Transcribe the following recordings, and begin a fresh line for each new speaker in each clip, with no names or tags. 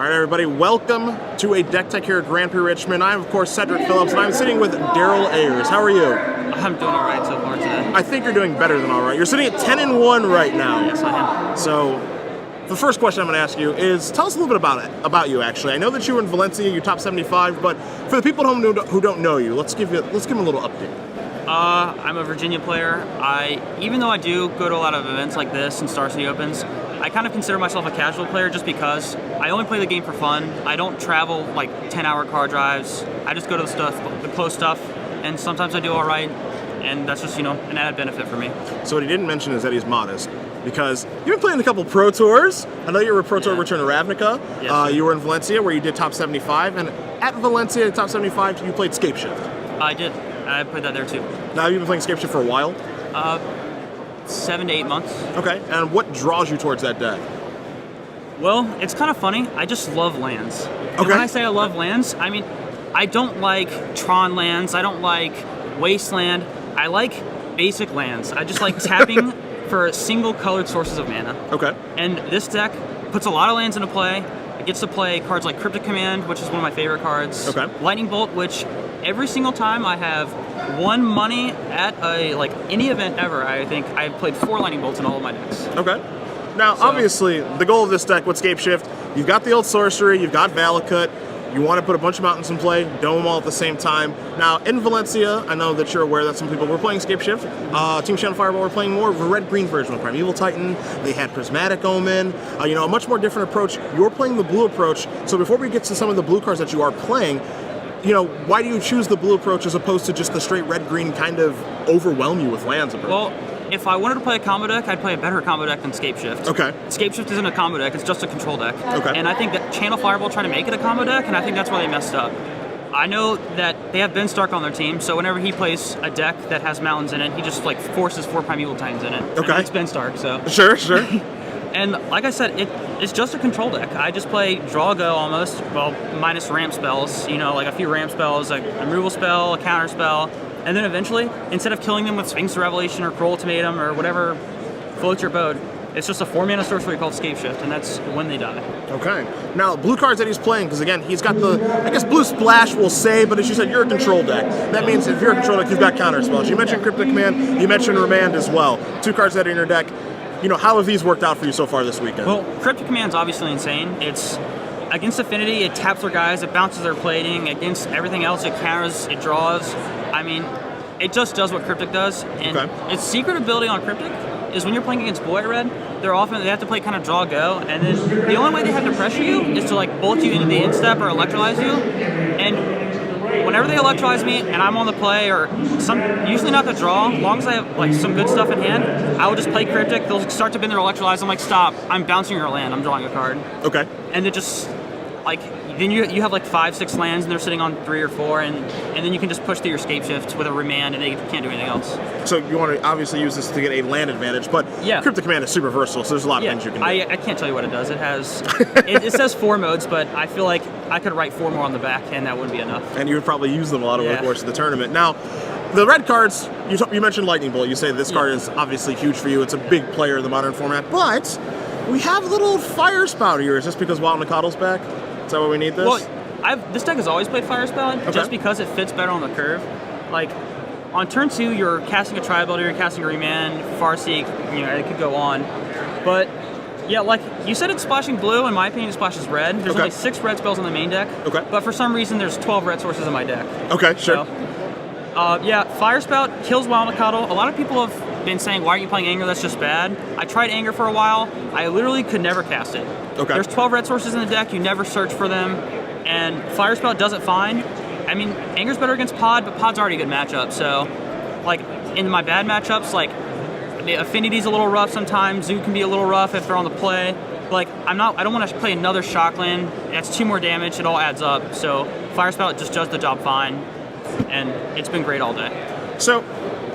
All right, everybody, welcome to a Deck Tech here at Grand Prix Richmond. I'm, of course, Cedric Phillips, and I'm sitting with Daryl Ayers. How are you?
I'm doing all right so far today.
I think you're doing better than all right. You're sitting at 10-1 right now.
Yes, I am.
So, the first question I'm going to ask you is, tell us a little bit about you, actually. I know that you were in Valencia, you top 75, but for the people at home who don't know you, let's give them a little update.
I'm a Virginia player. Even though I do go to a lot of events like this and Star City Opens, I kind of consider myself a casual player just because I only play the game for fun. I don't travel like 10-hour car drives. I just go to the close stuff, and sometimes I do all right, and that's just, an added benefit for me.
So what he didn't mention is that he's modest, because you've been playing a couple Pro Tours. I know you were a Pro Tour return to Ravnica.
Yes,
you were in Valencia, where you did top 75, and at Valencia, top 75, you played Scapeshift.
I did. I played that there too.
Now, you've been playing Scapeshift for a while?
7 to 8 months.
Okay, and what draws you towards that deck?
Well, it's kind of funny. I just love lands. And when I say I love lands, I mean, I don't like Tron lands. I don't like Wasteland. I like basic lands. I just like tapping for single-colored sources of mana. Okay. And this deck puts a lot of lands into play. It gets to play cards like Primal Command, which is one of my favorite cards. Okay. Lightning Bolt, which every single time I have won money at any event ever, I think I've played 4 Lightning Bolts in all of my decks. Okay.
Now, obviously, the goal of this deck with Scapeshift, you've got the old sorcery, you've got Valakut, you want to put a bunch of mountains in play, dome them all at the same time. Now, in Valencia, I know that you're aware that some people were playing Scapeshift. Team Shadow Fireball were playing more of a red-green version of Primeval Titan. They had Prismatic Omen, a much more different approach. You're playing the blue approach. So before we get to some of the blue cards that you are playing, why do you choose the blue approach as opposed to just the straight red-green kind of overwhelm you with lands approach?
Well, if I wanted to play a combo deck, I'd play a better combo deck than Scapeshift. Okay. Scapeshift isn't a combo deck, it's just a control deck. Okay. And I think that Channel Fireball tried to make it a combo deck, and I think that's why they messed up. I know that they have Ben Stark on their team, so whenever he plays a deck that has mountains in it, he just forces 4 Primeval Titans in it. Okay. And it's Ben Stark, so. Sure. And like I said, it's just a control deck. I just play draw go almost, well, minus ramp spells, like a few ramp spells, like a removal spell, a counter spell, and then eventually, instead of killing them with Sphinx Revelation or Cruel Ultimatum or whatever floats your boat, it's just a 4-mana sorcery called Scapeshift, and that's when they die. Okay. Now, blue cards that he's playing, because again, he's got blue splash we'll say, but as you said, you're a control deck. That means if you're a control deck, you've got counter spells. You mentioned Cryptic Command, you mentioned Remand as well. 2 cards that are in your deck. How have these worked out for you so far this weekend? Well, Cryptic Command's obviously insane. It's against Affinity, it taps their guys, it bounces their plating. Against everything else, it counters, it draws. I mean, it just does what Cryptic does. And its secret ability on Cryptic is when you're playing against Blue White Red, they have to play kind of draw go, and then the only way they have to pressure you is to bolt you into the instep or electrolyze you. And whenever they electrolyze me and I'm on the play, or usually not the draw, as long as I have some good stuff in hand, I will just play Cryptic. They'll start to bend their electrolyze. I'm like, stop! I'm bouncing your land. I'm drawing a card. Okay. And it just then you have 5-6 lands and they're sitting on 3 or 4, and then you can just push through your Scapeshift with a Remand and they can't do anything else. So you want to obviously use this to get a land advantage, but Cryptic Command is super versatile, so there's a lot of things you can do. I can't tell you what it does. It has it says 4 modes, but I feel like I could write 4 more on the back and that wouldn't be enough. And you would probably use them a lot over the course of the tournament. Now, the red cards, you mentioned Lightning Bolt. You say this card is obviously huge for you. It's a big player in the modern format, but we have little Fire Spout here. Is this because Wild Nacattl's back? Is that why we need this? Well, this deck has always played Fire Spout, just because it fits better on the curve. On turn 2, you're casting a Tri-Ability, you're casting a Remand, Farseek, it could go on. But, yeah, you said it's splashing blue. In my opinion, it splashes red. There's only 6 red spells on the main deck. Okay. But for some reason, there's 12 red sources in my deck. Okay, sure. So, Fire Spout kills Wild Nacatl. A lot of people have been saying, why aren't you playing Anger? That's just bad. I tried Anger for a while. I literally could never cast it. Okay. There's 12 red sources in the deck. You never search for them. And Fire Spout does it fine. I mean, Anger's better against Pod, but Pod's already a good matchup. So, in my bad matchups, the Affinity's a little rough sometimes. Zoo can be a little rough if they're on the play. I don't want to play another Shockland. That's 2 more damage. It all adds up. So, Fire Spout just does the job fine. And it's been great all day. So,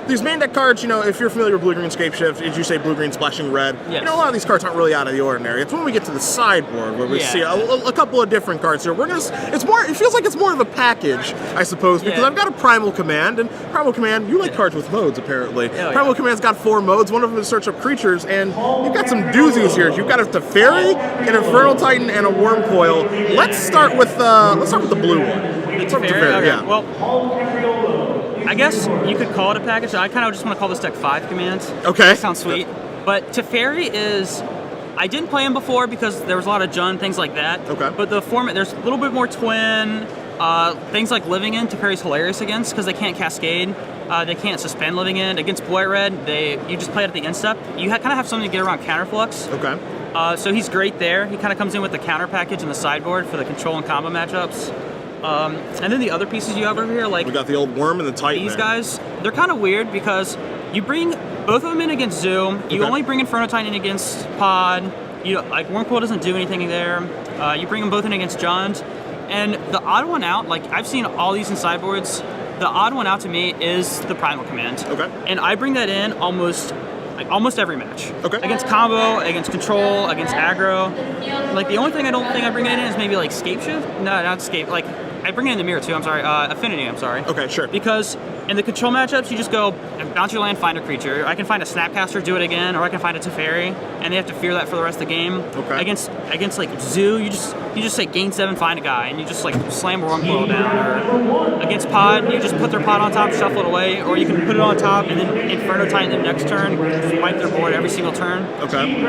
these main deck cards, you know, if you're familiar with blue-green Scapeshift, as you say, blue-green splashing red,
yes.
you know, a lot of these cards aren't really out of the ordinary. It's when we get to the sideboard where we see a couple of different cards here. It feels like it's more of a package, I suppose, because I've got a Primal Command, and Primal Command, you like cards with modes, apparently. Primal Command's got 4 modes. One of them is search up creatures, and you've got some doozies here. You've got a Teferi, an Infernal Titan, and a Worm Coil. Let's start with the blue one.
Okay. Well, I guess you could call it a package. I kind of just want to call this deck 5 commands.
Okay.
That sounds sweet. But Teferi is... I didn't play him before because there was a lot of Jund, things like that.
Okay.
But the format, there's a little bit more twin. Things like Living In, Teferi's hilarious against because they can't Cascade. They can't suspend Living In. Against Boy Red, you just play it at the end step. You kind of have something to get around Counterflux.
Okay.
So he's great there. He kind of comes in with the counter package and the sideboard for the control and combo matchups. And then the other pieces you have over here, like...
We got the old Worm and the Titan.
These guys, they're kind of weird because you bring both of them in against Zoo. You only bring Inferno Titan in against Pod. Like, Wormcoil doesn't do anything there. You bring them both in against Jund. And the odd one out, like, I've seen all these in sideboards. The odd one out to me is the Primal Command.
Okay.
And I bring that in almost every match.
Okay.
Against combo, against control, against aggro. Like, the only thing I don't think I bring it in is maybe, like, Scapeshift? No, not Scape. Like, I bring it in the mirror, too. I'm sorry. Affinity, I'm sorry.
Okay, sure.
Because in the control matchups, you just go bounce your land, find a creature. I can find a Snapcaster, do it again, or I can find a Teferi, and they have to fear that for the rest of the game.
Okay.
Against like Zoo, you just say gain 7, find a guy, and you just like slam a Wormcoil down. Or against Pod, you just put their Pod on top, shuffle it away, or you can put it on top and then Inferno Titan the next turn, just wipe their board every single turn.
Okay.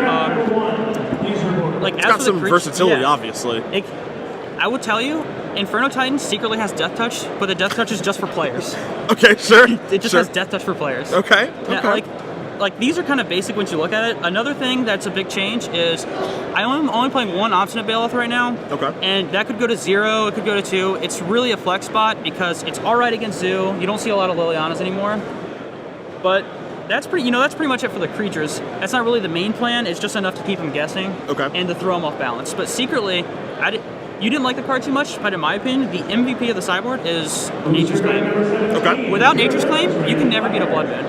Like
it's got some versatility, obviously.
I would tell you, Inferno Titan secretly has Death Touch, but the Death Touch is just for players.
Okay, sure.
It just has Death Touch for players.
Okay.
Now, like these are kind of basic once you look at it. Another thing that's a big change is I'm only playing 1 Obstinate Bailiff right now.
Okay.
And that could go to 0, it could go to 2. It's really a flex spot because it's alright against Zoo. You don't see a lot of Lilianas anymore. But that's pretty much it for the creatures. That's not really the main plan. It's just enough to keep them guessing.
Okay.
And to throw them off balance. But secretly, you didn't like the card too much, but in my opinion, the MVP of the sideboard is Nature's Claim.
Okay.
Without Nature's Claim, you can never get a Blood Moon.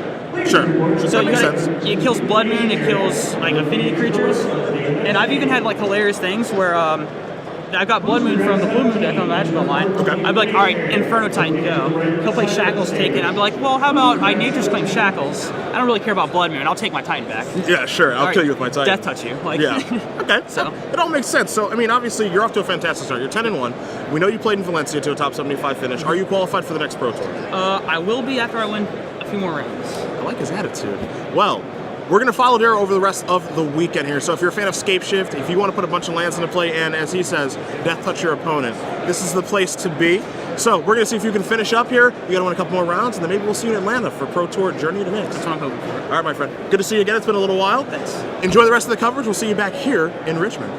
Sure.
So
that makes sense.
It kills Blood Moon, it kills like affinity creatures. And I've even had like hilarious things where I got Blood Moon from the Blue Moon deck on Magic Online.
Okay.
I'd be like, alright, Inferno Titan, go. He'll play Shackles, take it. I'd be like, well, how about I Nature's Claim Shackles? I don't really care about Blood Moon, I'll take my Titan back.
Yeah, sure, I'll kill you with my Titan.
Death Touch you. Like,
yeah. Okay.
So
it all makes sense. So, I mean, obviously, you're off to a fantastic start. You're 10-1. We know you played in Valencia to a top 75 finish. Are you qualified for the next Pro Tour?
I will be after I win a few more rounds.
I like his attitude. Well, we're going to follow Daryl over the rest of the weekend here. So if you're a fan of Scapeshift, if you want to put a bunch of lands into play and, as he says, Death Touch your opponent, this is the place to be. So we're going to see if you can finish up here. You got to win a couple more rounds, and then maybe we'll see you in Atlanta for Pro Tour Journey to Mix.
That's what I'm hoping for.
All right, my friend. Good to see you again. It's been a little while.
Thanks.
Enjoy the rest of the coverage. We'll see you back here in Richmond.